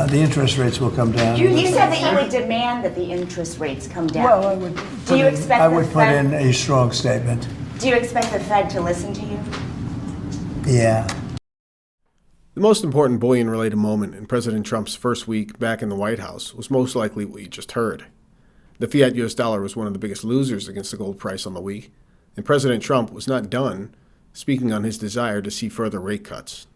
the interest rates will come down. You said that you would demand that the interest rates come down. Well, I would put in a strong statement. Do you expect the Fed to listen to you? Yeah. The most important bullion-related moment in President Trump's first week back in the White House was most likely what you just heard. The fiat US dollar was one of the biggest losers against the gold price on the week, and President Trump was not done speaking on his desire to see further rate cuts.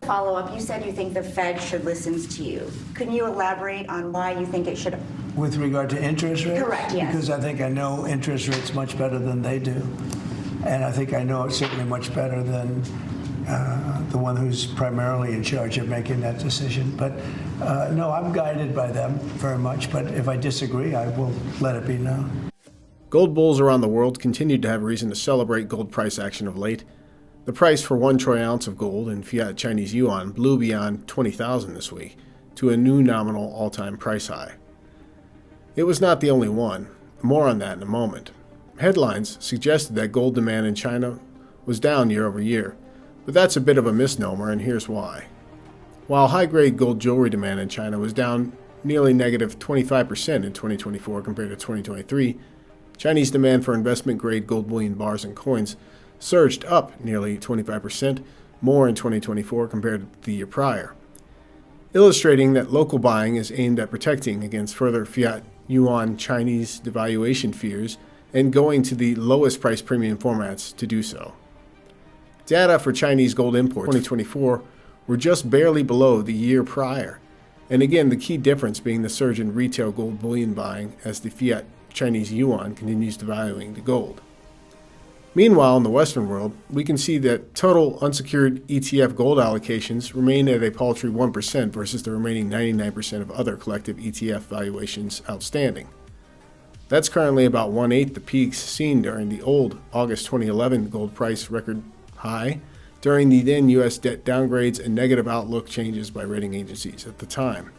Follow-up, you said you think the Fed should listen to you. Can you elaborate on why you think it should? With regard to interest rates? Correct, yes. Because I think I know interest rates much better than they do. And I think I know it certainly much better than the one who's primarily in charge of making that decision. But no, I'm guided by them very much. But if I disagree, I will let it be known. Gold bulls around the world continued to have reason to celebrate gold price action of late. The price for 1 troy ounce of gold in fiat Chinese yuan blew beyond 20,000 this week to a new nominal all-time price high. It was not the only one. More on that in a moment. Headlines suggested that gold demand in China was down year over year, but that's a bit of a misnomer, and here's why. While high-grade gold jewelry demand in China was down nearly negative 25% in 2024 compared to 2023, Chinese demand for investment-grade gold bullion bars and coins surged up nearly 25% more in 2024 compared to the year prior, illustrating that local buying is aimed at protecting against further fiat yuan Chinese devaluation fears and going to the lowest price premium formats to do so. Data for Chinese gold imports in 2024 were just barely below the year prior, and again the key difference being the surge in retail gold bullion buying as the fiat Chinese yuan continues devaluing the gold. Meanwhile, in the Western world, we can see that total unsecured ETF gold allocations remain at a paltry 1% versus the remaining 99% of other collective ETF valuations outstanding. That's currently about 1/8 the peaks seen during the old August 2011 gold price record high during the then U.S. debt downgrades and negative outlook changes by rating agencies at the time.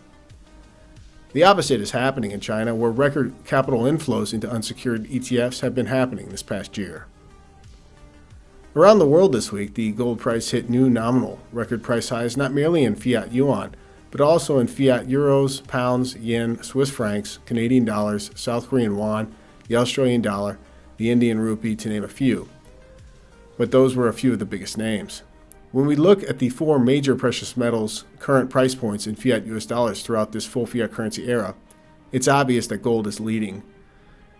The opposite is happening in China, where record capital inflows into unsecured ETFs have been happening this past year. Around the world this week, the gold price hit new nominal record price highs not merely in fiat yuan, but also in fiat euros, pounds, yen, Swiss francs, Canadian dollars, South Korean won, the Australian dollar, the Indian rupee, to name a few. But those were a few of the biggest names. When we look at the 4 major precious metals' current price points in fiat US dollars throughout this full fiat currency era, it's obvious that gold is leading,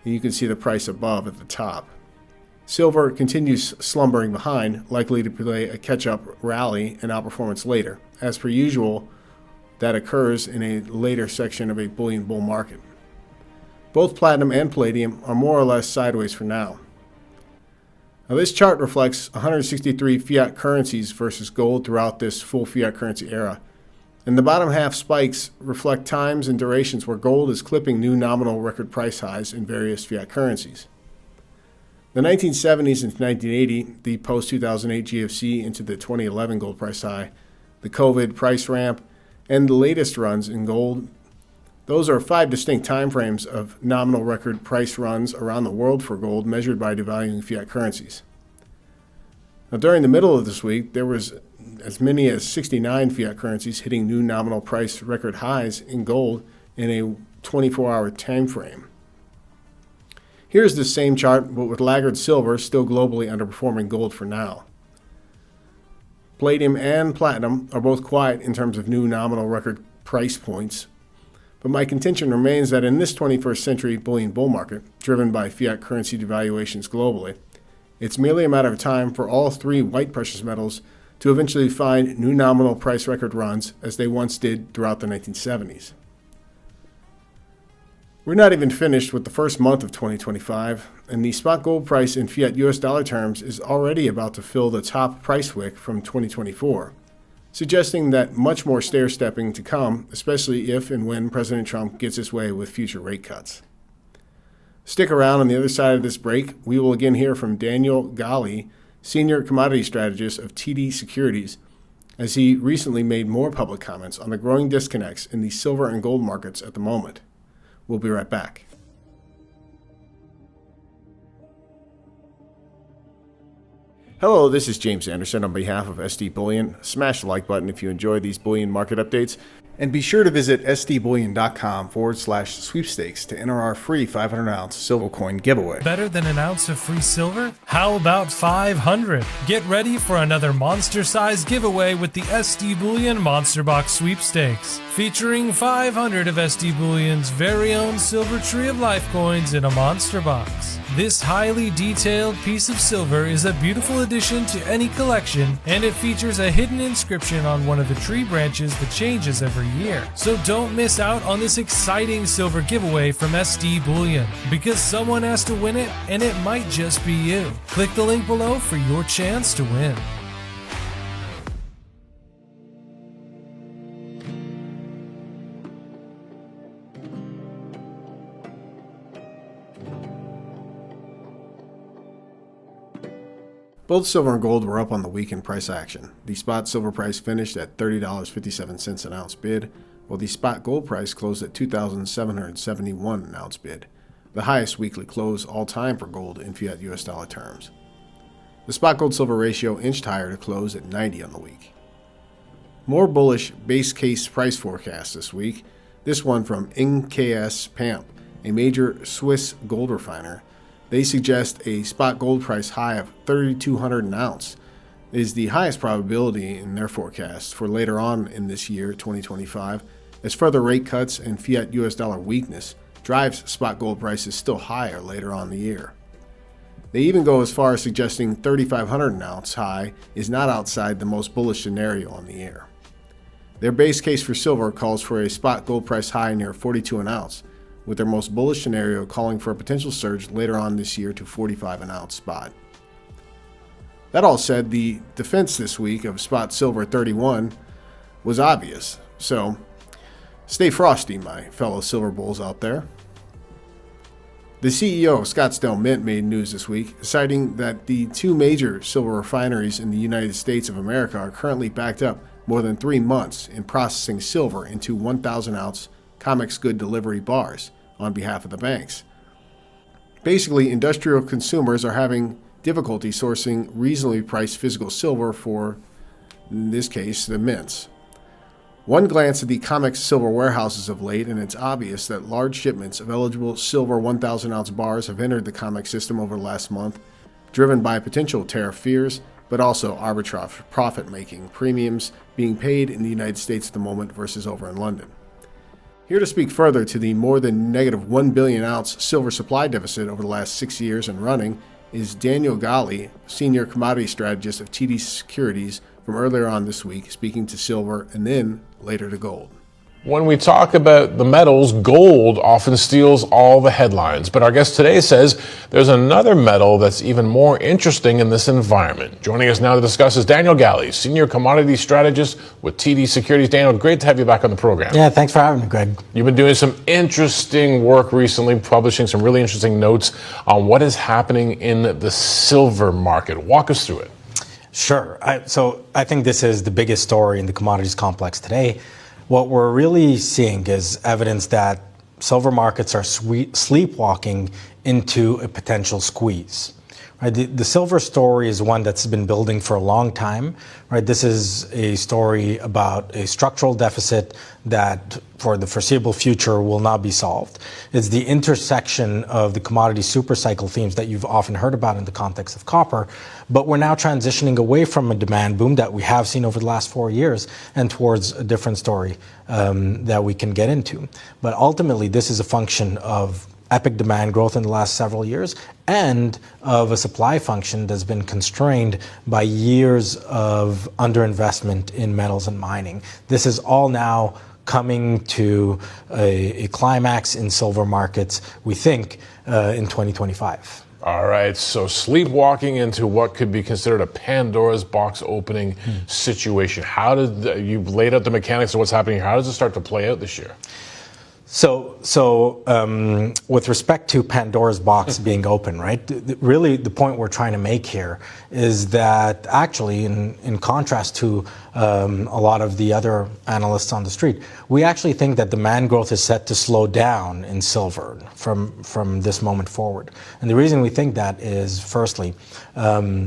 and you can see the price above at the top. Silver continues slumbering behind, likely to play a catch-up rally and outperformance later. As per usual, that occurs in a later section of a bullion bull market. Both platinum and palladium are more or less sideways for now. Now, this chart reflects 163 fiat currencies versus gold throughout this full fiat currency era, and the bottom half spikes reflect times and durations where gold is clipping new nominal record price highs in various fiat currencies. The 1970s into 1980, the post-2008 GFC into the 2011 gold price high, the COVID price ramp, and the latest runs in gold, those are 5 distinct timeframes of nominal record price runs around the world for gold measured by devaluing fiat currencies. Now, during the middle of this week, there was as many as 69 fiat currencies hitting new nominal price record highs in gold in a 24-hour time frame. Here's the same chart, but with laggard silver still globally underperforming gold for now. Palladium and platinum are both quiet in terms of new nominal record price points, but my contention remains that in this 21st century bullion bull market, driven by fiat currency devaluations globally, it's merely a matter of time for all 3 white precious metals to eventually find new nominal price record runs as they once did throughout the 1970s. We're not even finished with the first month of 2025, and the spot gold price in fiat US dollar terms is already about to fill the top price wick from 2024, suggesting that much more stair-stepping to come, especially if and when President Trump gets his way with future rate cuts. Stick around. On the other side of this break, we will again hear from Daniel Gali, Senior Commodity Strategist of TD Securities, as he recently made more public comments on the growing disconnects in the silver and gold markets at the moment. We'll be right back. Hello, this is James Anderson on behalf of SD Bullion. Smash the like button if you enjoy these bullion market updates. And be sure to visit sdbullion.com/sweepstakes to enter our free 500-ounce silver coin giveaway. Better than an ounce of free silver? How about 500? Get ready for another monster-sized giveaway with the SD Bullion Monster Box Sweepstakes, featuring 500 of SD Bullion's very own Silver Tree of Life coins in a monster box. This highly detailed piece of silver is a beautiful addition to any collection, and it features a hidden inscription on one of the tree branches that changes every year. So don't miss out on this exciting silver giveaway from SD Bullion, because someone has to win it, and it might just be you. Click the link below for your chance to win. Both silver and gold were up on the weekend price action. The spot silver price finished at $30.57 an ounce bid, while the spot gold price closed at $2,771 an ounce bid, the highest weekly close all time for gold in fiat US dollar terms. The spot gold silver ratio inched higher to close at 90 on the week. More bullish base case price forecast this week, this one from NKS PAMP, a major Swiss gold refiner. They suggest a spot gold price high of $3,200 an ounce is the highest probability in their forecast for later on in this year, 2025, as further rate cuts and fiat US dollar weakness drives spot gold prices still higher later on in the year. They even go as far as suggesting $3,500 an ounce high is not outside the most bullish scenario on the year. Their base case for silver calls for a spot gold price high near $42 an ounce, with their most bullish scenario calling for a potential surge later on this year to $45 an ounce spot. That all said, the defense this week of spot silver at 31 was obvious, so stay frosty, my fellow silver bulls out there. The CEO of Scottsdale Mint made news this week, citing that the two major silver refineries in the United States of America are currently backed up more than 3 months in processing silver into 1,000-ounce Comex good delivery bars on behalf of the banks. Basically, industrial consumers are having difficulty sourcing reasonably priced physical silver for, in this case, the mints. One glance at the Comex silver warehouses of late, and it's obvious that large shipments of eligible silver 1,000-ounce bars have entered the Comex system over the last month, driven by potential tariff fears, but also arbitrage profit-making premiums being paid in the United States at the moment versus over in London. Here to speak further to the more than negative 1 billion ounce silver supply deficit over the last 6 years and running is Daniel Gali, senior commodity strategist of TD Securities, from earlier on this week, speaking to silver and then later to gold. When we talk about the metals, gold often steals all the headlines. But our guest today says there's another metal that's even more interesting in this environment. Joining us now to discuss is Daniel Gali, Senior Commodity Strategist with TD Securities. Daniel, great to have you back on the program. Yeah, thanks for having me, Greg. You've been doing some interesting work recently, publishing some really interesting notes on what is happening in the silver market. Walk us through it. Sure. So I think this is the biggest story in the commodities complex today. What we're really seeing is evidence that silver markets are sleepwalking into a potential squeeze. Right? The silver story is one that's been building for a long time. Right? This is a story about a structural deficit that for the foreseeable future will not be solved. It's the intersection of the commodity supercycle themes that you've often heard about in the context of copper, but we're now transitioning away from a demand boom that we have seen over the last 4 years and towards a different story that we can get into. But ultimately, this is a function of epic demand growth in the last several years and of a supply function that's been constrained by years of underinvestment in metals and mining. This is all now coming to a climax in silver markets, we think, in 2025. All right, so sleepwalking into what could be considered a Pandora's box opening situation. How did you've laid out the mechanics of what's happening here? How does it start to play out this year? With respect to Pandora's box being open, right? Really, the point we're trying to make here is that actually, in contrast to a lot of the other analysts on the street, we actually think that demand growth is set to slow down in silver from this moment forward. And the reason we think that is, firstly,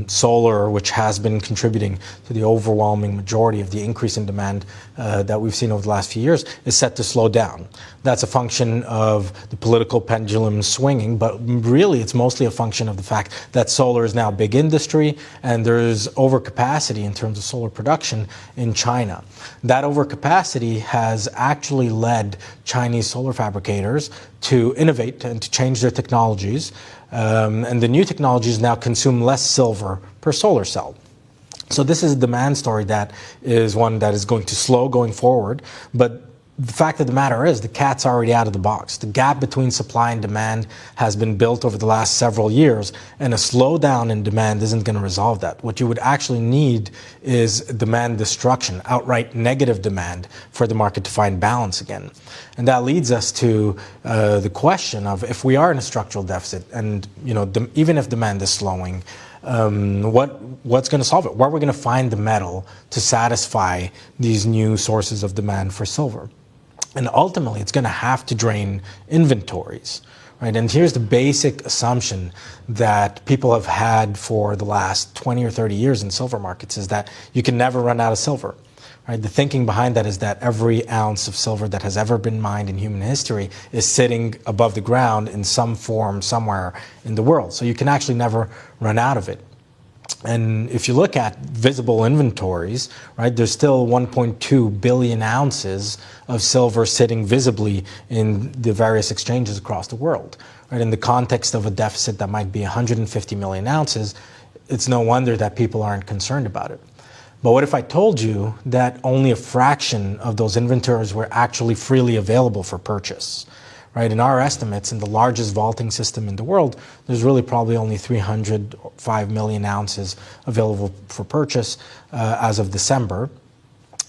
solar, which has been contributing to the overwhelming majority of the increase in demand that we've seen over the last few years, is set to slow down. That's a function of the political pendulum swinging, but really it's mostly a function of the fact that solar is now a big industry and there's overcapacity in terms of solar production in China. That overcapacity has actually led Chinese solar fabricators to innovate and to change their technologies, and the new technologies now consume less silver per solar cell. So this is a demand story that is one that is going to slow going forward, but the fact of the matter is the cat's already out of the box. The gap between supply and demand has been built over the last several years, and a slowdown in demand isn't going to resolve that. What you would actually need is demand destruction, outright negative demand, for the market to find balance again. And that leads us to the question of, if we are in a structural deficit and even if demand is slowing, what's going to solve it? Where are we going to find the metal to satisfy these new sources of demand for silver? And ultimately, it's going to have to drain inventories, right? And here's the basic assumption that people have had for the last 20 or 30 years in silver markets, is that you can never run out of silver, right? The thinking behind that is that every ounce of silver that has ever been mined in human history is sitting above the ground in some form somewhere in the world. So you can actually never run out of it. And if you look at visible inventories, right, there's still 1.2 billion ounces of silver sitting visibly in the various exchanges across the world. Right? In the context of a deficit that might be 150 million ounces, it's no wonder that people aren't concerned about it. But what if I told you that only a fraction of those inventories were actually freely available for purchase? Right? In our estimates, in the largest vaulting system in the world, there's really probably only 305 million ounces available for purchase as of December.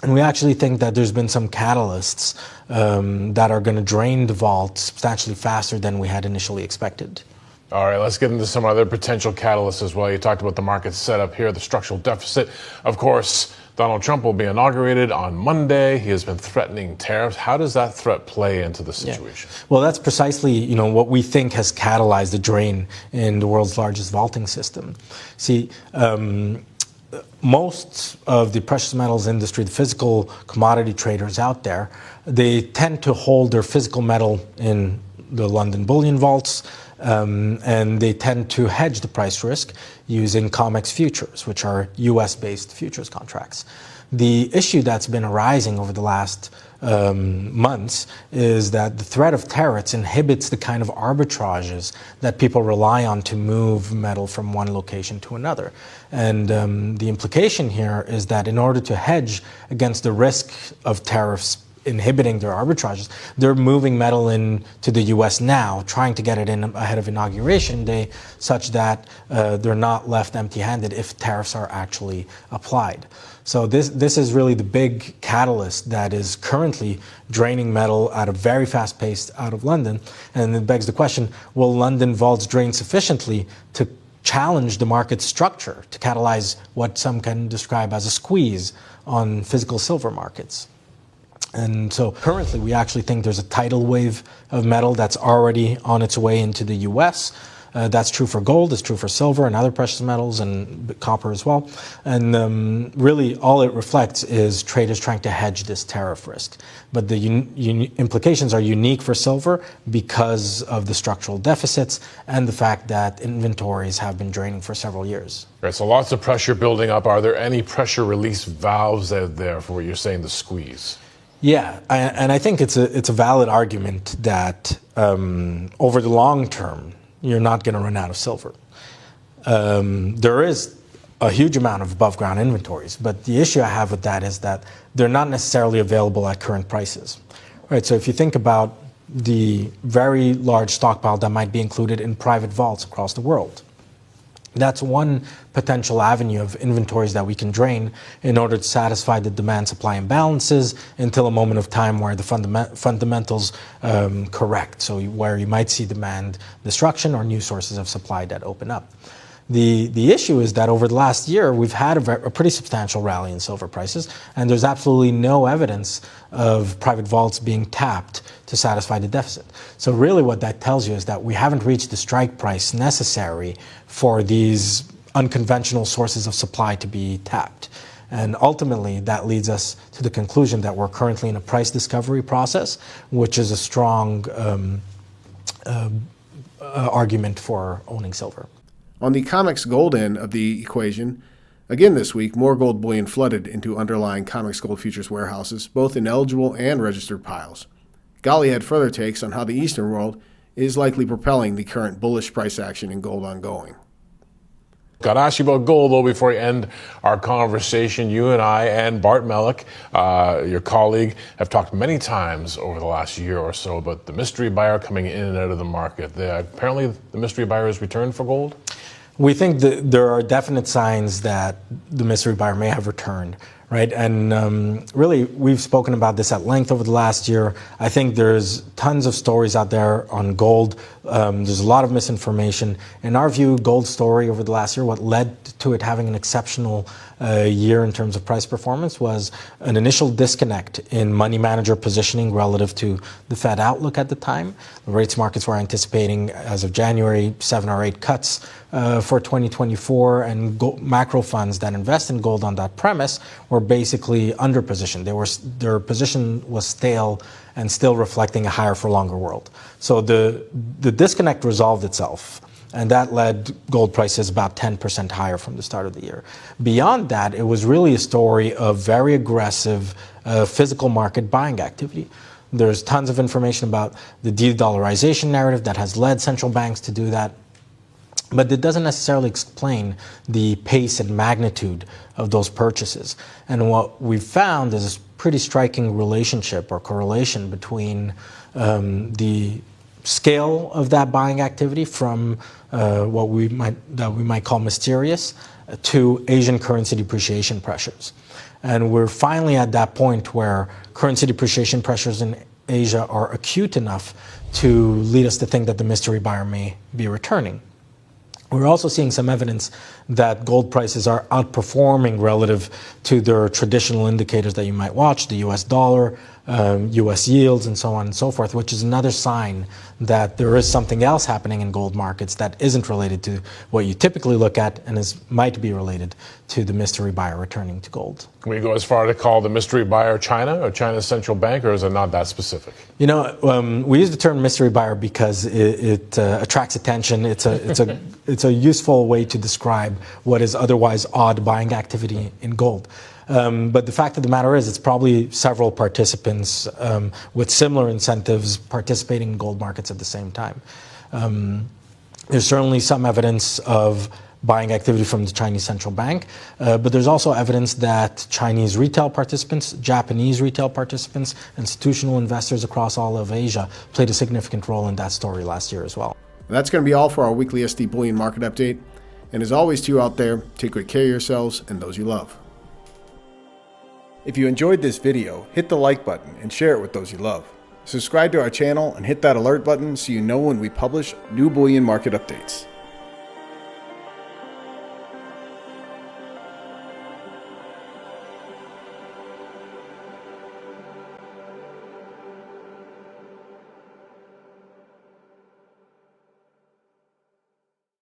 And we actually think that there's been some catalysts that are going to drain the vault substantially faster than we had initially expected. All right, let's get into some other potential catalysts as well. You talked about the market setup here, the structural deficit. Of course, Donald Trump will be inaugurated on Monday. He has been threatening tariffs. How does that threat play into the situation? Yeah. Well, that's precisely what we think has catalyzed the drain in the world's largest vaulting system. See, most of the precious metals industry, the physical commodity traders out there, they tend to hold their physical metal in the London bullion vaults, and they tend to hedge the price risk using COMEX futures, which are US-based futures contracts. The issue that's been arising over the last months is that the threat of tariffs inhibits the kind of arbitrages that people rely on to move metal from one location to another. And the implication here is that in order to hedge against the risk of tariffs inhibiting their arbitrages, they're moving metal into the U.S. now, trying to get it in ahead of Inauguration Day, such that they're not left empty-handed if tariffs are actually applied. So this is really the big catalyst that is currently draining metal at a very fast pace out of London. And it begs the question, will London vaults drain sufficiently to challenge the market structure, to catalyze what some can describe as a squeeze on physical silver markets? And so currently we actually think there's a tidal wave of metal that's already on its way into the US. That's true for gold, it's true for silver and other precious metals and copper as well. And really all it reflects is traders trying to hedge this tariff risk. But the implications are unique for silver because of the structural deficits and the fact that inventories have been draining for several years. Right, so lots of pressure building up. Are there any pressure release valves out there for what you're saying, the squeeze? Yeah, and I think it's a valid argument that over the long term, you're not going to run out of silver. There is a huge amount of above ground inventories, but the issue I have with that is that they're not necessarily available at current prices. Right, so if you think about the very large stockpile that might be included in private vaults across the world, That's one potential avenue of inventories that we can drain in order to satisfy the demand-supply imbalances until a moment of time where the fundamentals correct, so where you might see demand destruction or new sources of supply that open up. The issue is that over the last year, we've had a pretty substantial rally in silver prices, and there's absolutely no evidence of private vaults being tapped to satisfy the deficit. So really what that tells you is that we haven't reached the strike price necessary for these unconventional sources of supply to be tapped. And ultimately, that leads us to the conclusion that we're currently in a price discovery process, which is a strong argument for owning silver. On the COMEX gold end of the equation, again this week, more gold bullion flooded into underlying COMEX gold futures warehouses, both in eligible and registered piles. Gali had further takes on how the Eastern world is likely propelling the current bullish price action in gold ongoing. Got to ask you about gold, though, before we end our conversation. You and I and Bart Mellick, your colleague, have talked many times over the last year or so about the mystery buyer coming in and out of the market. Apparently, the mystery buyer has returned for gold? We think that there are definite signs that the mystery buyer may have returned, right? And really, we've spoken about this at length over the last year. I think there's tons of stories out there on gold. There's a lot of misinformation. In our view, gold's story over the last year, what led to it having an exceptional year in terms of price performance was an initial disconnect in money manager positioning relative to the Fed outlook at the time. The rates markets were anticipating, as of January, 7 or 8 cuts for 2024, and macro funds that invest in gold on that premise were basically underpositioned. Their position was stale and still reflecting a higher for longer world. So the disconnect resolved itself, and that led gold prices about 10% higher from the start of the year. Beyond that, it was really a story of very aggressive physical market buying activity. There's tons of information about the de-dollarization narrative that has led central banks to do that, but it doesn't necessarily explain the pace and magnitude of those purchases. And what we've found is a pretty striking relationship or correlation between the scale of that buying activity from what we might call mysterious to Asian currency depreciation pressures. And we're finally at that point where currency depreciation pressures in Asia are acute enough to lead us to think that the mystery buyer may be returning. We're also seeing some evidence that gold prices are outperforming relative to their traditional indicators that you might watch, the US dollar, US yields, and so on and so forth, which is another sign that there is something else happening in gold markets that isn't related to what you typically look at and might be related to the mystery buyer returning to gold. Can we go as far to call the mystery buyer China or China's central bank, or is it not that specific? You know, we use the term mystery buyer because it attracts attention. It's a useful way to describe what is otherwise odd buying activity in gold. But the fact of the matter is, it's probably several participants with similar incentives participating in gold markets at the same time. There's certainly some evidence of buying activity from the Chinese central bank, but there's also evidence that Chinese retail participants, Japanese retail participants, institutional investors across all of Asia played a significant role in that story last year as well. And that's going to be all for our weekly SD Bullion Market Update. And as always to you out there, take great care of yourselves and those you love. If you enjoyed this video, hit the like button and share it with those you love. Subscribe to our channel and hit that alert button so you know when we publish new bullion market updates.